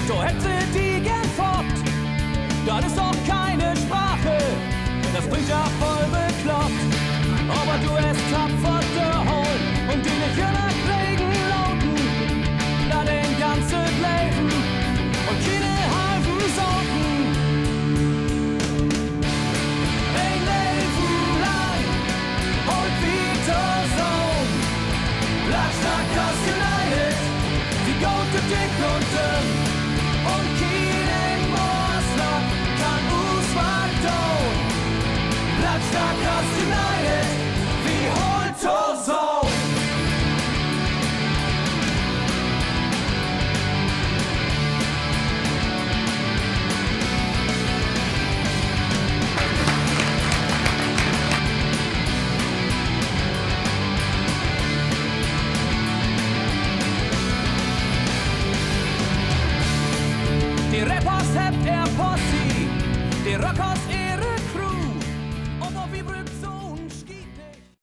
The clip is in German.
so hätte die gern fort. Das ist doch keine Sprache, das bringt ja voll bekloppt. Aber du es tapfer geholt und die nicht nach Regen lauten, da den ganzen Leben und keine halben Sorten. Ein Leben lang und wieder so. Blattstackers United, die gute Dick und dünn und keinen Morslock kann uns verdauen. Blattstackers United, wie holt uns auf. Die Rappers habt er Posse, die Rockers